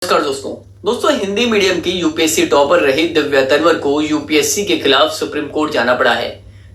नमस्कार दोस्तों हिंदी मीडियम की यूपीएससी टॉपर रही दिव्या तन्वर को यूपीएससी के खिलाफ सुप्रीम कोर्ट जाना पड़ा है।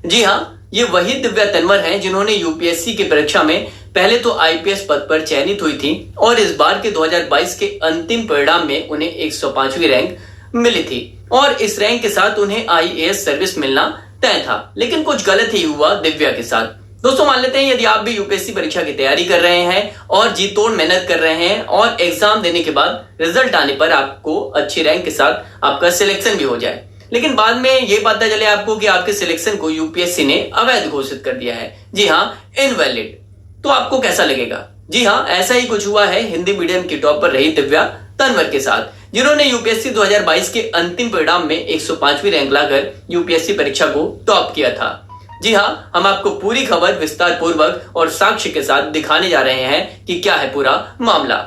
जी हाँ, ये वही दिव्या तन्वर हैं जिन्होंने यूपीएससी की परीक्षा में पहले तो आईपीएस पद पर चयनित हुई थी और इस बार के 2022 के अंतिम परिणाम में उन्हें 105वीं रैंक मिली थी और इस रैंक के साथ उन्हें आईएएस सर्विस मिलना तय था। लेकिन कुछ गलत ही हुआ दिव्या के साथ। दोस्तों मान लेते हैं यदि आप भी यूपीएससी परीक्षा की तैयारी कर रहे हैं और जी तोड़ मेहनत कर रहे हैं और एग्जाम देने के बाद रिजल्ट आने पर आपको अच्छी रैंक के साथ आपका सिलेक्शन भी हो जाए, लेकिन बाद में ये पता चले आपको कि आपके सिलेक्शन को यूपीएससी ने अवैध घोषित कर दिया है, जी हाँ इनवैलिड, तो आपको कैसा लगेगा? जी हाँ, ऐसा ही कुछ हुआ है हिंदी मीडियम की टॉप पर रही दिव्या तन्वर के साथ, जिन्होंने यूपीएससी 2022 के अंतिम परिणाम में 105वीं रैंक लाकर यूपीएससी परीक्षा को टॉप किया था। जी हाँ, हम आपको पूरी खबर विस्तार पूर्वक और साक्ष्य के साथ दिखाने जा रहे हैं कि क्या है पूरा मामला।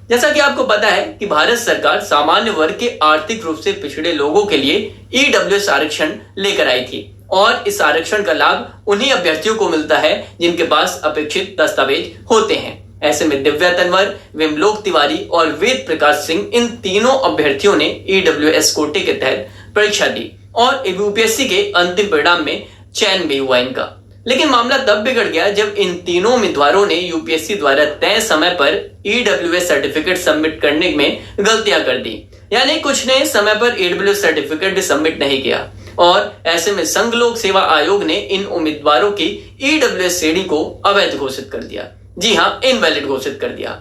जैसा कि आपको पता है कि भारत सरकार सामान्य वर्ग के आर्थिक रूप से पिछड़े लोगों के लिए ईडब्ल्यूएस आरक्षण लेकर आई थी और इस आरक्षण का लाभ उन्हीं अभ्यर्थियों को मिलता है जिनके पास अपेक्षित दस्तावेज होते हैं। ऐसे में दिव्या तन्वर, विमलोक तिवारी और वेद प्रकाश सिंह, इन तीनों अभ्यर्थियों ने ईडब्ल्यूएस कोटे के तहत परीक्षा दी और यूपीएससी के अंतिम परिणाम में चयन भी हुआ इनका। लेकिन मामला तब बिगड़ गया जब इन तीनों उम्मीदवारों ने यूपीएससी द्वारा तय समय पर ईडब्ल्यूएस सर्टिफिकेट सबमिट करने में गलतियां कर दी, यानी कुछ ने समय पर ईडब्ल्यूएस सर्टिफिकेट भी सबमिट नहीं किया और ऐसे में संघ लोक सेवा आयोग ने इन उम्मीदवारों की ईडब्ल्यूएस श्रेणी को अवैध घोषित कर दिया। जी हाँ, इनवैलिड घोषित कर दिया।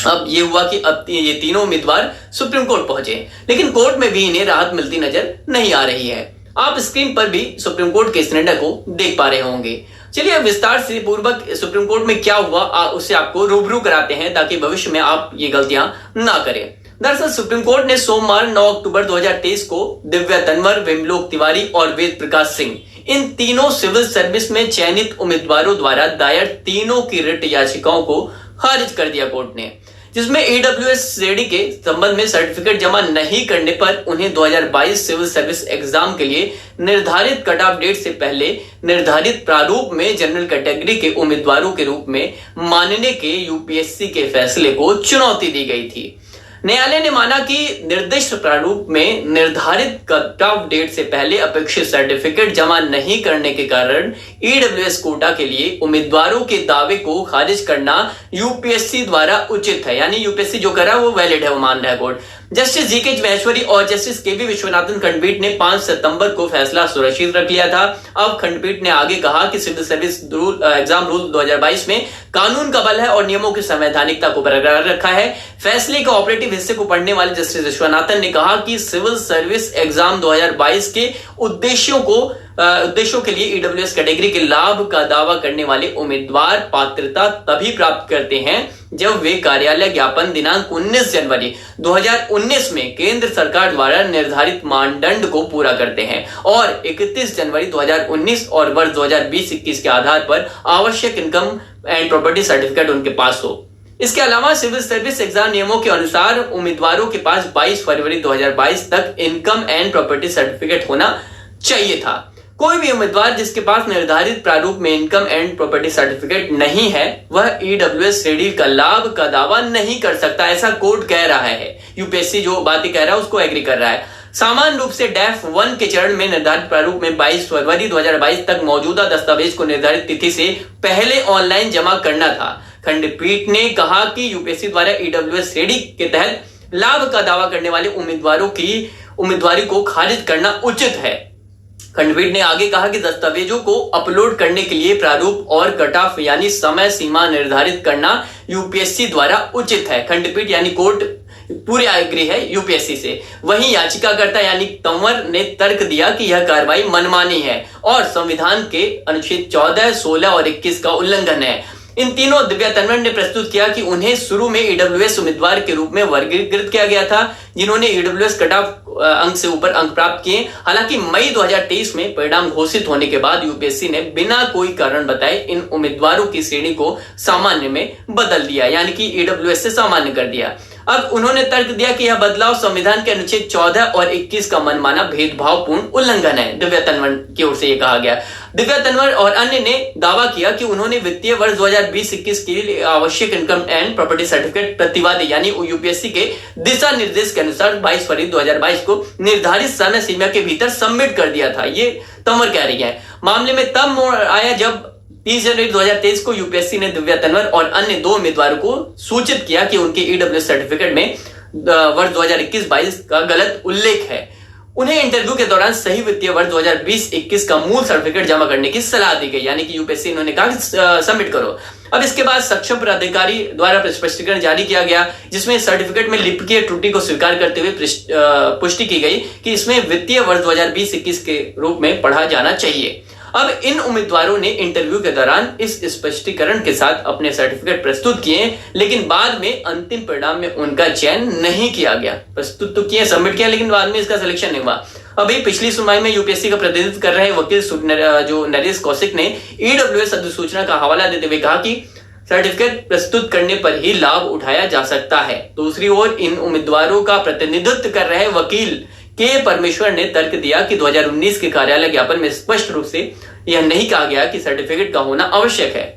अब ये हुआ कि अब ये तीनों उम्मीदवार सुप्रीम कोर्ट पहुंचे, लेकिन कोर्ट में भी इन्हें राहत मिलती नजर नहीं आ रही है। आप स्क्रीन पर भी सुप्रीम कोर्ट के इस निर्णय को देख पा रहे होंगे। चलिए विस्तार से पूर्वक सुप्रीम कोर्ट में क्या हुआ उससे आपको रूबरू कराते हैं ताकि भविष्य में आप ये गलतियां ना करें। दरअसल सुप्रीम कोर्ट ने सोमवार 9 अक्टूबर 2023 को दिव्या तन्वर, विमलोक तिवारी और वेद प्रकाश सिंह, इन तीनों सिविल सर्विस में चयनित उम्मीदवारों द्वारा दायर तीनों की रिट याचिकाओं को खारिज कर दिया कोर्ट ने, जिसमें ईडब्ल्यूएस श्रेणी के संबंध में सर्टिफिकेट जमा नहीं करने पर उन्हें 2022 सिविल सर्विस एग्जाम के लिए निर्धारित कट ऑफ डेट से पहले निर्धारित प्रारूप में जनरल कैटेगरी के उम्मीदवारों के रूप में मानने के यूपीएससी के फैसले को चुनौती दी गई थी। न्यायालय ने माना कि निर्दिष्ट प्रारूप में निर्धारित कट ऑफ डेट से पहले अपेक्षित सर्टिफिकेट जमा नहीं करने के कारण ईडब्ल्यूएस कोटा के लिए उम्मीदवारों के दावे को खारिज करना यूपीएससी द्वारा उचित है, यानी यूपीएससी जो कर रहा है वो वैलिड है, वो मान रहा है कोर्ट। जस्टिस जीके महेश्वरी और जस्टिस केवी विश्वनाथन खंडपीठ ने 5 सितंबर को फैसला सुरक्षित रख लिया था। अब खंडपीठ ने आगे कहा कि सिविल सर्विस एग्जाम रूल 2022 में कानून का बल है और नियमों की संवैधानिकता को बरकरार रखा है। फैसले के ऑपरेटिव हिस्से को पढ़ने वाले जस्टिस विश्वनाथन ने कहा कि सिविल सर्विस एग्जाम 2022 के उद्देश्यों के लिए ईडब्ल्यूएस कैटेगरी के लाभ का दावा करने वाले उम्मीदवार पात्रता तभी प्राप्त करते हैं जब वे कार्यालय ज्ञापन दिनांक 19 जनवरी 2019 में केंद्र सरकार द्वारा निर्धारित मानदंड को पूरा करते हैं और 31 जनवरी 2019 और वर्ष 2020-21 के आधार पर आवश्यक इनकम एंड प्रॉपर्टी सर्टिफिकेट उनके पास हो। इसके अलावा सिविल सर्विस एग्जाम नियमों के अनुसार उम्मीदवारों के पास 22 फरवरी 2022 तक इनकम एंड प्रॉपर्टी सर्टिफिकेट होना चाहिए था। कोई भी उम्मीदवार जिसके पास निर्धारित प्रारूप में इनकम एंड प्रॉपर्टी सर्टिफिकेट नहीं है वह ईडब्ल्यूएस श्रेणी का लाभ का दावा नहीं कर सकता, ऐसा कोर्ट कह रहा है। यूपीएससी जो बातें कह रहा है उसको एग्री कर रहा है। सामान्य रूप से डेफ 1 के चरण में निर्धारित प्रारूप में 22 फरवरी 2022 तक मौजूदा दस्तावेज को निर्धारित तिथि से पहले ऑनलाइन जमा करना था। खंडपीठ ने कहा कि यूपीएससी द्वारा ईडब्ल्यूएस श्रेणी के तहत लाभ का दावा करने वाले उम्मीदवारों की उम्मीदवारी को खारिज करना उचित है। खंडपीठ ने आगे कहा कि दस्तावेजों को अपलोड करने के लिए प्रारूप और कट ऑफ यानी समय सीमा निर्धारित करना यूपीएससी द्वारा उचित है। खंडपीठ यानी कोर्ट पूरे एग्री है यूपीएससी से। वहीं याचिकाकर्ता यानी तंवर ने तर्क दिया कि यह कार्रवाई मनमानी है और संविधान के अनुच्छेद 14, 16 और 21 का उल्लंघन है। इन तीनों दिव्या तन्वर ने प्रस्तुत किया कि उन्हें शुरू में ईडब्ल्यूएस उम्मीदवार के रूप में वर्गीकृत किया गया था जिन्होंने ईडब्ल्यूएस कट ऑफ अंक से ऊपर अंक प्राप्त किए। हालांकि मई 2023 में परिणाम घोषित होने के बाद यूपीएससी ने बिना कोई कारण बताए इन उम्मीदवारों की श्रेणी को सामान्य में बदल दिया, यानी कि ईडब्ल्यूएस से सामान्य कर दिया। अब उन्होंने तर्क दिया कि यह बदलाव संविधान के अनुच्छेद 14 और 21 का मनमाना भेदभावपूर्ण उल्लंघन है। दिव्या तन्वर की ओर से यह कहा गया। दिव्या तंवर और अन्य ने दावा किया कि उन्होंने वित्तीय वर्ष 2020-21 के लिए आवश्यक इनकम एंड प्रॉपर्टी सर्टिफिकेट प्रतिवादी यानी यूपीएससी के दिशा निर्देश के अनुसार 22 फरवरी 2022 को निर्धारित समय सीमा के भीतर सबमिट कर दिया था। ये तंवर कह रही है। मामले में तब मोड़ आया जब 30 जनवरी 2023 को यूपीएससी ने दिव्या तंवर और अन्य 2 उम्मीदवारों को सूचित किया कि उनके ईडब्ल्यूएस सर्टिफिकेट में वर्ष 2021-22 का गलत उल्लेख है। उन्हें इंटरव्यू के दौरान सही वित्तीय वर्ष 2020-21 का मूल सर्टिफिकेट जमा करने की सलाह दी गई, यानी कि यूपीएससी इन्होंने कहा सबमिट करो। अब इसके बाद सक्षम प्राधिकारी द्वारा स्पष्टीकरण जारी किया गया, जिसमें सर्टिफिकेट में लिपिकीय त्रुटि को स्वीकार करते हुए पुष्टि की गई कि इसमें वित्तीय वर्ष 2020-21 के रूप में पढ़ा जाना चाहिए। अब इन उम्मीदवारों ने इंटरव्यू के दौरान इस स्पष्टीकरण के साथ अपने सर्टिफिकेट प्रस्तुत किए, लेकिन बाद में अंतिम परिणाम में उनका चयन नहीं किया गया। प्रस्तुत तो किए, सबमिट किया, लेकिन बाद में इसका सिलेक्शन नहीं हुआ। अभी पिछली सुनवाई में यूपीएससी का प्रतिनिधित्व कर रहे वकील जो नरेश कौशिक ने ईडब्ल्यूएस अधिसूचना का हवाला देते हुए कहा कि सर्टिफिकेट प्रस्तुत करने पर ही लाभ उठाया जा सकता है। दूसरी ओर इन उम्मीदवारों का प्रतिनिधित्व कर रहे वकील के परमेश्वर ने तर्क दिया कि 2019 के कार्यालय ज्ञापन में स्पष्ट रूप से यह नहीं कहा गया कि सर्टिफिकेट का होना आवश्यक है।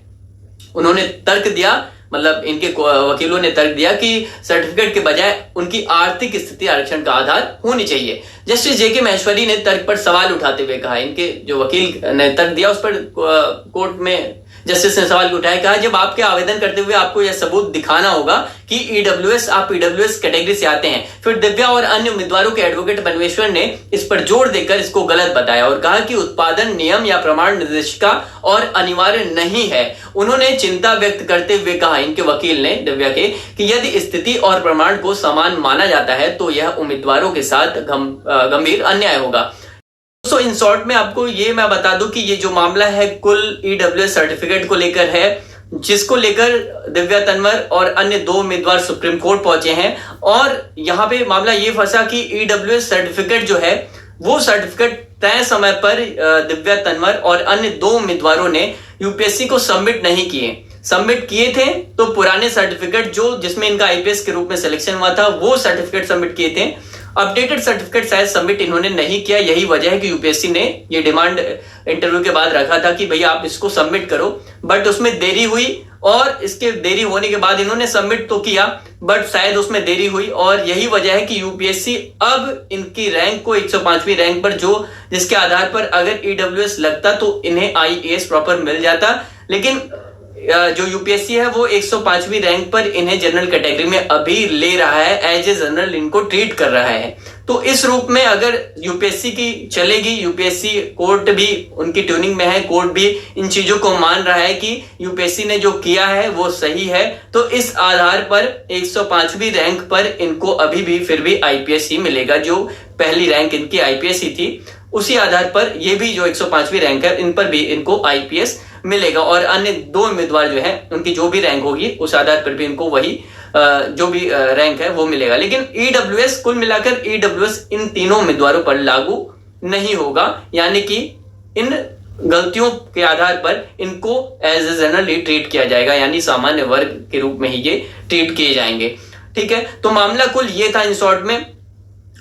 उन्होंने तर्क दिया, मतलब इनके वकीलों ने तर्क दिया कि सर्टिफिकेट के बजाय उनकी आर्थिक स्थिति आरक्षण का आधार होनी चाहिए। जस्टिस जेके महेश्वरी ने तर्क पर सवाल उठाते हुए कहा, इनके जो वकील ने तर्क दिया उस पर कोर्ट में जस्टिस ने सवाल उठाया, कहा जब आपके आवेदन करते हुए आपको यह सबूत दिखाना होगा कि ईडब्ल्यूएस आप ईडब्ल्यूएस कैटेगरी से आते हैं। फिर दिव्या और अन्य उम्मीदवारों के एडवोकेट परमेश्वर ने इस पर जोर देकर इसको गलत बताया और कहा कि उत्पादन नियम या प्रमाण निर्देशिका और अनिवार्य नहीं है। उन्होंने चिंता व्यक्त करते हुए कहा, इनके वकील ने दिव्या के, कि यदि स्थिति और प्रमाण को समान माना जाता है तो यह उम्मीदवारों के साथ गंभीर अन्याय होगा। सो इन शॉर्ट में आपको ये मैं बता दूं कि ये जो मामला है कुल ईडब्ल्यूएस सर्टिफिकेट को लेकर है, जिसको लेकर दिव्या तंवर और अन्य 2 उम्मीदवार सुप्रीम कोर्ट पहुंचे हैं। और यहां पे मामला ये फंसा कि ईडब्ल्यूएस सर्टिफिकेट जो है वो सर्टिफिकेट तय समय पर दिव्या तंवर और अन्य 2 उम्मीदवारों ने यूपीएससी को सबमिट नहीं किए। सबमिट किए थे तो पुराने सर्टिफिकेट जो जिसमें इनका आईपीएस के रूप में सिलेक्शन हुआ था वो सर्टिफिकेट सबमिट किए थे। अपडेटेड सर्टिफिकेट शायद सबमिट इन्होंने नहीं किया। यही वजह है कि यूपीएससी ने ये डिमांड इंटरव्यू के बाद रखा था कि भैया आप इसको सबमिट करो, बट उसमें देरी हुई और इसके देरी होने के बाद इन्होंने सबमिट तो किया बट शायद उसमें देरी हुई। और यही वजह है कि यूपीएससी अब इनकी रैंक को 105वीं रैंक पर जिसके आधार पर अगर ईडब्ल्यूएस लगता तो इन्हें आईएएस प्रॉपर मिल जाता, लेकिन जो यूपीएससी है वो 105वीं रैंक पर इन्हें जनरल कैटेगरी में अभी ले रहा है, एज ए जनरल इनको ट्रीट कर रहा है। तो इस रूप में अगर यूपीएससी की चलेगी, यूपीएससी कोर्ट भी उनकी ट्यूनिंग में है, कोर्ट भी इन चीजों को मान रहा है कि यूपीएससी ने जो किया है वो सही है, तो इस आधार पर 105वीं रैंक पर इनको अभी भी फिर भी आईपीएस ही मिलेगा। जो पहली रैंक इनकी आईपीएस ही थी उसी आधार पर ये भी जो 105वीं रैंक है इन पर भी इनको आईपीएस मिलेगा। और अन्य 2 उम्मीदवार जो है उनकी जो भी रैंक होगी उस आधार पर भी इनको वही जो भी रैंक है वो मिलेगा। लेकिन ईडब्ल्यूएस कुल मिलाकर ईडब्ल्यूएस इन तीनों उम्मीदवारों पर लागू नहीं होगा, यानी कि इन गलतियों के आधार पर इनको एज ए जनरली ट्रीट किया जाएगा, यानी सामान्य वर्ग के रूप में ही ये ट्रीट किए जाएंगे। ठीक है, तो मामला कुल ये था इन शॉर्ट में।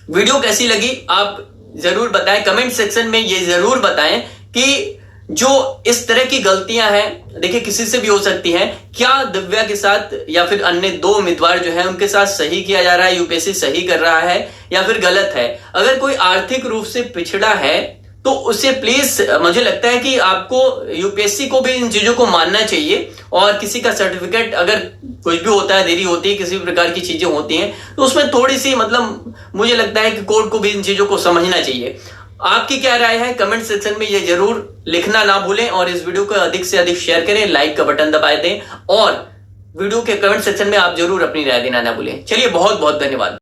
वीडियो कैसी लगी आप जरूर बताएं, कमेंट सेक्शन में ये जरूर बताएं कि जो इस तरह की गलतियां हैं, देखिए किसी से भी हो सकती हैं, क्या दिव्या के साथ या फिर अन्य 2 उम्मीदवार जो हैं उनके साथ सही किया जा रहा है, यूपीएससी सही कर रहा है या फिर गलत है। अगर कोई आर्थिक रूप से पिछड़ा है तो उसे प्लीज, मुझे लगता है कि आपको यूपीएससी को भी इन चीजों को मानना चाहिए। और किसी का सर्टिफिकेट अगर कुछ भी होता है, देरी होती है, किसी भी प्रकार की चीजें होती हैं, तो उसमें थोड़ी सी मतलब मुझे लगता है कि कोर्ट को भी इन चीजों को समझना चाहिए। आपकी क्या राय है कमेंट सेक्शन में ये जरूर लिखना ना भूलें और इस वीडियो को अधिक से अधिक शेयर करें, लाइक का बटन दबा दें और वीडियो के कमेंट सेक्शन में आप जरूर अपनी राय देना ना भूलें। चलिए, बहुत बहुत धन्यवाद।